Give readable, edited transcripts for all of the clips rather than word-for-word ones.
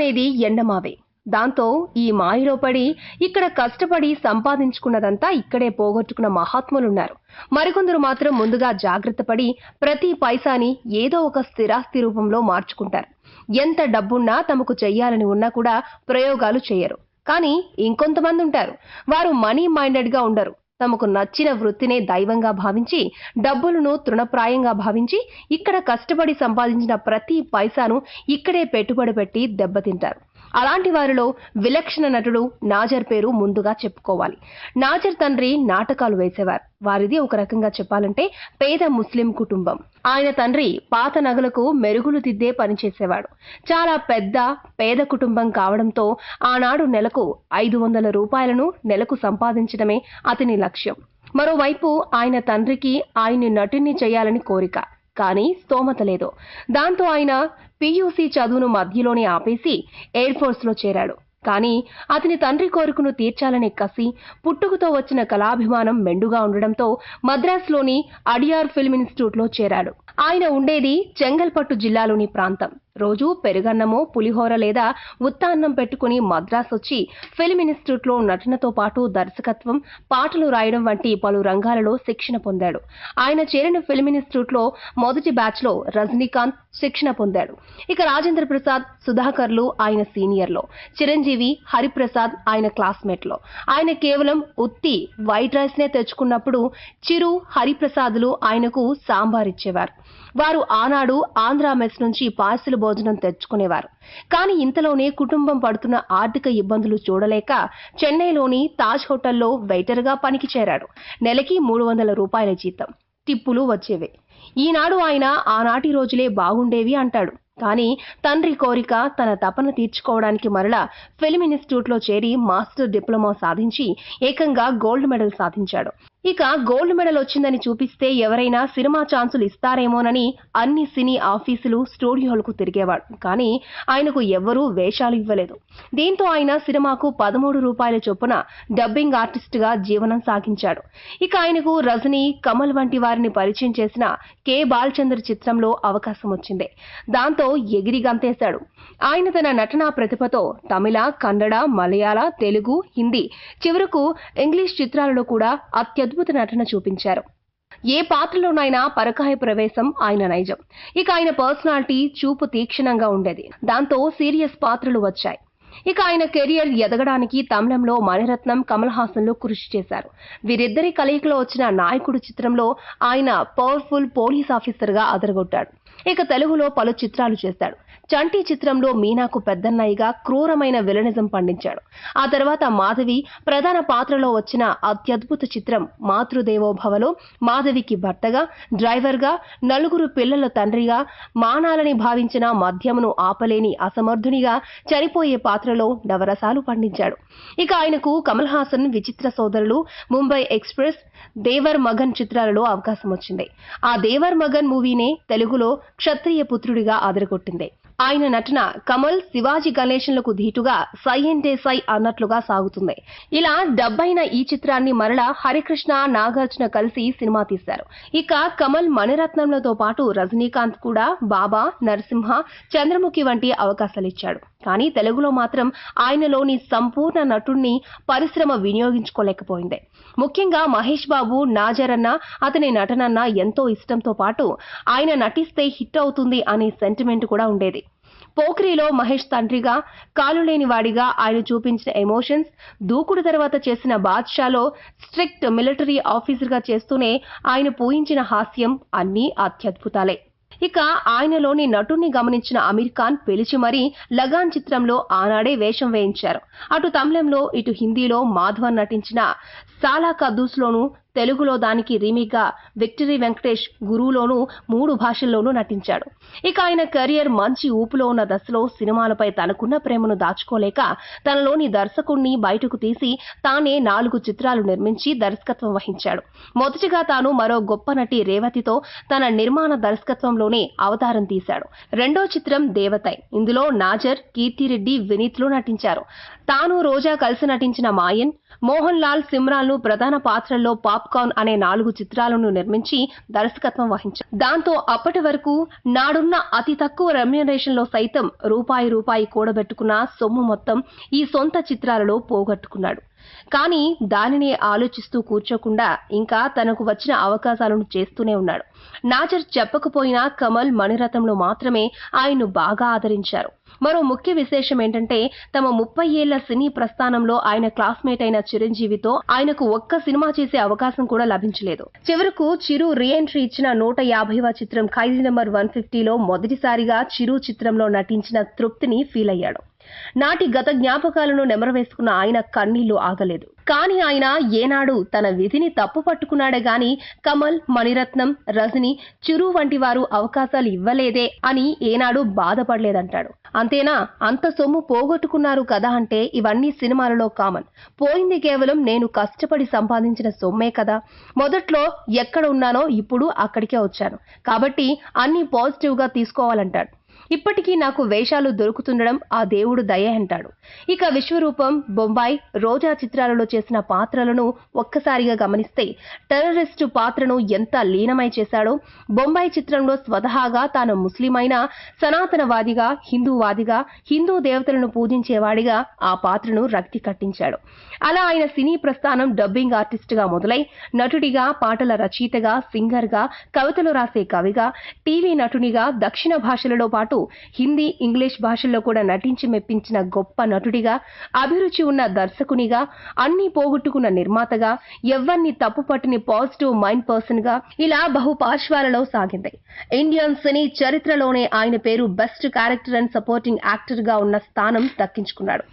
అనేది ఎండమావే. దాంతో ఈ మాయలో పడి ఇక్కడ కష్టపడి సంపాదించుకున్నదంతా ఇక్కడే పోగొట్టుకున్న మహాత్ములున్నారు. మరికొందరు మాత్రం ముందుగా జాగ్రత్త పడి ప్రతి పైసాని ఏదో ఒక స్థిరాస్తి రూపంలో మార్చుకుంటారు. ఎంత డబ్బున్నా తమకు చెయ్యాలని ఉన్నా కూడా ప్రయోగాలు చేయరు. కానీ ఇంకొంతమంది ఉంటారు, వారు మనీ మైండెడ్ గా ఉండరు. తమకు నచ్చిన వృత్తినే దైవంగా భావించి, డబ్బులను తృణప్రాయంగా భావించి, ఇక్కడ కష్టపడి సంపాదించిన ప్రతి పైసాను ఇక్కడే పెట్టుబడి పెట్టి దెబ్బతింటారు. అలాంటి వారిలో విలక్షణ నటుడు నాజర్ పేరు ముందుగా చెప్పుకోవాలి. నాజర్ తండ్రి నాటకాలు వేసేవారు. వారిది ఒక రకంగా చెప్పాలంటే పేద ముస్లిం కుటుంబం. ఆయన తండ్రి పాత నగలకు మెరుగులు దిద్దే పనిచేసేవాడు. చాలా పెద్ద పేద కుటుంబం కావడంతో ఆనాడు నెలకు 500 రూపాయలను నెలకు సంపాదించడమే అతని లక్ష్యం. మరోవైపు ఆయన తండ్రికి ఆయన్ని నటుణ్ణి చేయాలని కోరిక. కానీ స్తోమత లేదు. దాంతో ఆయన PUC చదువును మధ్యలోనే ఆపేసి ఎయిర్ ఫోర్స్ లో చేరాడు. కానీ అతని తండ్రి కోరికను తీర్చాలనే కసి, పుట్టుకతో వచ్చిన కళాభిమానం మెండుగా ఉండడంతో మద్రాసులోని అడియార్ ఫిల్మ్ ఇన్స్టిట్యూట్ లో చేరాడు. ఆయన ఉండేది చెంగల్పట్టు జిల్లాలోని ప్రాంతం. రోజు పెరుగన్నమో పులిహోర లేదా ఉత్తాన్నం పెట్టుకుని మద్రాసు వచ్చి ఫిల్మ్ ఇన్స్టిట్యూట్ లో నటనతో పాటు దర్శకత్వం, పాటలు రాయడం వంటి పలు రంగాలలో శిక్షణ పొందాడు. ఆయన చేరిన ఫిల్మ్ ఇన్స్టిట్యూట్ లో మొదటి బ్యాచ్ లో రజనీకాంత్ శిక్షణ పొందాడు. ఇక రాజేంద్ర ప్రసాద్, సుధాకర్లు ఆయన సీనియర్లో, చిరంజీవి, హరిప్రసాద్ ఆయన క్లాస్మేట్ లో. ఆయన కేవలం ఉత్తి వైట్ రైస్ నే తెచ్చుకున్నప్పుడు చిరు, హరిప్రసాద్లు ఆయనకు సాంబార్ ఇచ్చేవారు. వారు ఆనాడు ఆంధ్ర మెస్ నుంచి పార్సిల్ భోజనం తెచ్చుకునేవారు. కానీ ఇంతలోనే కుటుంబం పడుతున్న ఆర్థిక ఇబ్బందులు చూడలేక చెన్నైలోని తాజ్ హోటల్లో వెయిటర్ గా పనికి చేరాడు. నెలకి 300 రూపాయల జీతం, టిప్పులు వచ్చేవే. ఈనాడు ఆయన ఆనాటి రోజులే బాగుండేవి అంటాడు. కానీ తండ్రి కోరిక, తన తపన తీర్చుకోవడానికి మరలా ఫిల్మ్ ఇన్స్టిట్యూట్ లో చేరి మాస్టర్ డిప్లొమా సాధించి ఏకంగా గోల్డ్ మెడల్ సాధించాడు. ఇక గోల్డ్ మెడల్ వచ్చిందని చూపిస్తే ఎవరైనా సినిమా ఛాన్సులు ఇస్తారేమోనని అన్ని సినీ ఆఫీసులు, స్టూడియోలకు తిరిగేవాడు. కానీ ఆయనకు ఎవ్వరూ వేషాలు ఇవ్వలేదు. దీంతో ఆయన సినిమాకు 13 రూపాయల చొప్పున డబ్బింగ్ ఆర్టిస్ట్ గా జీవనం సాగించాడు. ఇక ఆయనకు రజనీ, కమల్ వంటి వారిని పరిచయం చేసిన కె. బాలచంద్ర చిత్రంలో అవకాశం వచ్చింది. దాంతో ఎగిరి గంతేశాడు. ఆయన తన నటనా ప్రతిభతో తమిళ, కన్నడ, మలయాళ, తెలుగు, హిందీ, చివరకు ఇంగ్లీష్ చిత్రాలలో కూడా అత్యద్భుత నటన చూపించారు. ఏ పాత్రలోనైనా పరకాయ ప్రవేశం ఆయన నైజం. ఇక ఆయన పర్సనాలిటీ, చూపు తీక్షణంగా ఉండేది. దాంతో సీరియస్ పాత్రలు వచ్చాయి. ఇక ఆయన కెరియర్ ఎదగడానికి తమిళంలో మణిరత్నం, కమల్ హాసన్లు కృషి చేశారు. వీరిద్దరి కలయికలో వచ్చిన నాయకుడు చిత్రంలో ఆయన పవర్ఫుల్ పోలీస్ ఆఫీసర్ గా అదరగొట్టాడు. ఇక తెలుగులో పలు చిత్రాలు చేశాడు. చంటి చిత్రంలో మీనాకు పెద్దన్నయ్యగా క్రూరమైన విలనిజం పండించాడు. ఆ తర్వాత మాధవి ప్రధాన పాత్రలో వచ్చిన అత్యద్భుత చిత్రం మాతృదేవోభవలో మాధవికి భర్తగా, డ్రైవర్గా, నలుగురు పిల్లల తండ్రిగా, మానాలని భావించిన మద్యమును ఆపలేని అసమర్థునిగా చనిపోయే పాత్రలో నవరసాలు పండించాడు. ఇక ఆయనకు కమల్ హాసన్ విచిత్ర సోదరులు, ముంబై ఎక్స్ప్రెస్, దేవర్ మగన్ చిత్రాలలో అవకాశం వచ్చింది. ఆ దేవర్ మగన్ మూవీనే తెలుగులో క్షత్రియ పుత్రుడిగా అదరగొట్టింది. ఆయన నటన కమల్, శివాజీ గణేశన్లకు ధీటుగా సై అంటే సై అన్నట్లుగా సాగుతుంది. ఇలా డబ్బైన ఈ చిత్రాన్ని మరలా హరికృష్ణ, నాగార్జున కలిసి సినిమా తీశారు. ఇక కమల్ మణిరత్నంలతో పాటు రజనీకాంత్ కూడా బాబా, నరసింహ, చంద్రముఖి వంటి అవకాశాలిచ్చాడు. కానీ తెలుగులో మాత్రం ఆయనలోని సంపూర్ణ నటుణ్ణి పరిశ్రమ వినియోగించుకోలేకపోయింది. ముఖ్యంగా మహేష్ బాబు, నాజర్ అన్న, అతని నటనన్న ఎంతో ఇష్టంతో పాటు ఆయన నటిస్తే హిట్ అవుతుంది అనే సెంటిమెంట్ కూడా ఉండేది. పోఖ్రీలో మహేష్ తండ్రిగా, కాలులేని వాడిగా ఆయన చూపించిన ఎమోషన్స్, దూకుడు తర్వాత చేసిన బాద్షాలో స్ట్రిక్ట్ మిలిటరీ ఆఫీసర్ గా చేస్తూనే ఆయన పూయించిన హాస్యం అన్నీ అత్యద్భుతాలే. ఇక ఆయనలోని నటుణ్ణి గమనించిన అమీర్ ఖాన్ పిలిచి మరీ లగాన్ చిత్రంలో ఆనాడే వేషం వేయించారు. అటు తమిళంలో, ఇటు హిందీలో మాధవన్ నటించిన సాలా కద్దూస్ లోను, తెలుగులో దానికి రీమేక్ గా విక్టరీ వెంకటేష్ గురువులోనూ 3 భాషల్లోనూ నటించాడు. ఇక ఆయన కెరియర్ మంచి ఊపులో ఉన్న దశలో సినిమాలపై తనకున్న ప్రేమను దాచుకోలేక తనలోని దర్శకుణ్ణి బయటకు తీసి తానే 4 చిత్రాలు నిర్మించి దర్శకత్వం వహించాడు. మొదటిగా తాను మరో గొప్ప నటి రేవతితో తన నిర్మాణ దర్శకత్వంలోనే అవతారం తీశాడు. రెండో చిత్రం దేవతై. ఇందులో నాజర్, కీర్తిరెడ్డి, వినీత్లు నటించారు. తాను, రోజా కలిసి నటించిన మాయన్, మోహన్ లాల్, సిమ్రాన్లు ప్రధాన పాత్రల్లో పాప్కార్న్ అనే 4 చిత్రాలను నిర్మించి దర్శకత్వం వహించారు. దాంతో అప్పటి వరకు నాడున్న అతి తక్కువ రెమ్యునరేషన్ లో సైతం రూపాయి కూడబెట్టుకున్న సొమ్ము మొత్తం ఈ సొంత చిత్రాలలో పోగొట్టుకున్నాడు. కానీ దానినే ఆలోచిస్తూ కూర్చోకుండా ఇంకా తనకు వచ్చిన అవకాశాలను చేస్తూనే ఉన్నాడు. నాజర్ చెప్పకపోయినా కమల్, మణిరత్నంలో మాత్రమే ఆయన్ను బాగా ఆదరించారు. మరో ముఖ్య విశేషం ఏంటంటే తమ 30 ఏళ్ల సినీ ప్రస్థానంలో ఆయన క్లాస్మేట్ అయిన చిరంజీవితో ఆయనకు ఒక్క సినిమా చేసే అవకాశం కూడా లభించలేదు. చివరకు చిరు రీఎంట్రీ ఇచ్చిన 150వ చిత్రం ఖైదీ నంబర్ 150లో మొదటిసారిగా చిరు చిత్రంలో నటించిన తృప్తిని ఫీల్ అయ్యాడు. నాటి గత జ్ఞాపకాలను నెమరవేసుకున్న ఆయన కన్నీళ్లు ఆగలేదు. కానీ ఆయన ఏనాడు తన విధిని తప్పు పట్టుకున్నాడే గాని కమల్, మణిరత్నం, రజని, చిరు వంటి వారు అవకాశాలు ఇవ్వలేదే అని ఏనాడు బాధపడలేదంటాడు. అంతేనా, అంత సొమ్ము పోగొట్టుకున్నారు కదా అంటే ఇవన్నీ సినిమాలలో కామన్. పోయింది కేవలం నేను కష్టపడి సంపాదించిన సొమ్మే కదా. మొదట్లో ఎక్కడ ఉన్నానో ఇప్పుడు అక్కడికే వచ్చాను కాబట్టి అన్ని పాజిటివ్ గా తీసుకోవాలంటాడు. ఇప్పటికీ నాకు వేషాలు దొరుకుతుండడం ఆ దేవుడు దయ అంటాడు. ఇక విశ్వరూపం, బొంబాయి, రోజా చిత్రాలలో చేసిన పాత్రలను ఒక్కసారిగా గమనిస్తే టెర్రరిస్టు పాత్రను ఎంత లీనమై చేశాడో, బొంబాయి చిత్రంలో స్వతహాగా తాను ముస్లిమైనా సనాతనవాదిగా, హిందూవాదిగా, హిందూ దేవతలను పూజించేవాడిగా ఆ పాత్రను రక్తి కట్టించాడు. అలా ఆయన సినీ ప్రస్థానం డబ్బింగ్ ఆర్టిస్ట్ గా మొదలై నటుడిగా, పాటల రచయితగా, సింగర్ గా, కవితలు రాసే కవిగా, టీవీ నటునిగా, దక్షిణ భాషలలో పాటు హిందీ, ఇంగ్లీష్ భాషల్లో కూడా నటించి మెప్పించిన గొప్ప నటుడిగా, అభిరుచి ఉన్న దర్శకునిగా, అన్ని పోగొట్టుకున్న నిర్మాతగా, ఎవ్వరిని తప్పుపట్టిన పాజిటివ్ మైండ్ పర్సన్ గా ఇలా బహుపార్శ్వాలలో సాగింది. ఇండియన్ సినీ చరిత్రలోనే ఆయన పేరు best character and supporting actor గా ఉన్న స్థానం దక్కించుకున్నాడు.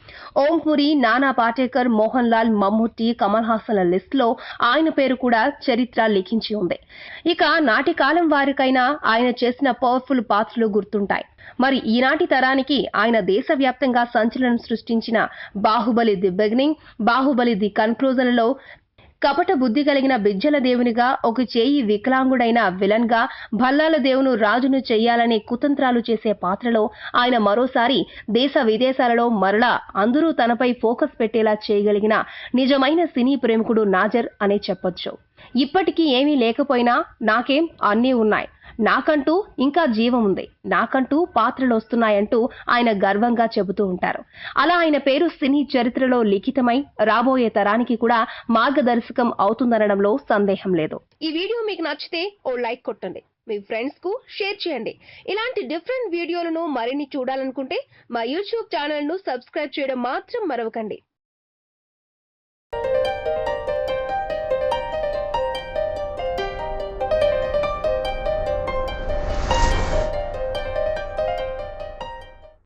ఓం పురి, నానా పాటేకర్, మోహన్ లాల్, మమ్ముట్టి, కమల్ హాసన్ల లిస్ట్ లో ఆయన పేరు కూడా చరిత్ర లిఖించి ఉంది. ఇక నాటి కాలం వారికైనా ఆయన చేసిన పవర్ఫుల్ పాత్రలు గుర్తుంటాయి. మరి ఈనాటి తరానికి ఆయన దేశవ్యాప్తంగా సంచలనం సృష్టించిన Baahubali the beginning, Baahubali the కన్క్లూజన్లలో కపట బుద్ధి కలిగిన బిజ్జల దేవునిగా, ఒక చేయి వికలాంగుడైన విలన్ గా, భల్లాల దేవును రాజును చెయ్యాలనే కుతంత్రాలు చేసే పాత్రలో ఆయన మరోసారి దేశ విదేశాలలో మరలా అందరూ తనపై ఫోకస్ పెట్టేలా చేయగలిగిన నిజమైన సినీ ప్రేమికుడు నాజర్ అనే చెప్పొచ్చు. ఇప్పటికీ ఏమీ లేకపోయినా నాకేం అన్నీ ఉన్నాయి, నాకంటూ ఇంకా జీవం ఉంది, నాకంటూ పాత్రలు వస్తున్నాయంటూ ఆయన గర్వంగా చెబుతూ ఉంటారు. అలా ఆయన పేరు సినీ చరిత్రలో లిఖితమై రాబోయే తరానికి కూడా మార్గదర్శకం అవుతుందనడంలో సందేహం లేదు. ఈ వీడియో మీకు నచ్చితే ఓ లైక్ కొట్టండి, మీ ఫ్రెండ్స్ కు షేర్ చేయండి. ఇలాంటి డిఫరెంట్ వీడియోలను మరిన్ని చూడాలనుకుంటే మా యూట్యూబ్ ఛానల్ ను సబ్స్క్రైబ్ చేయడం మాత్రం మరవకండి.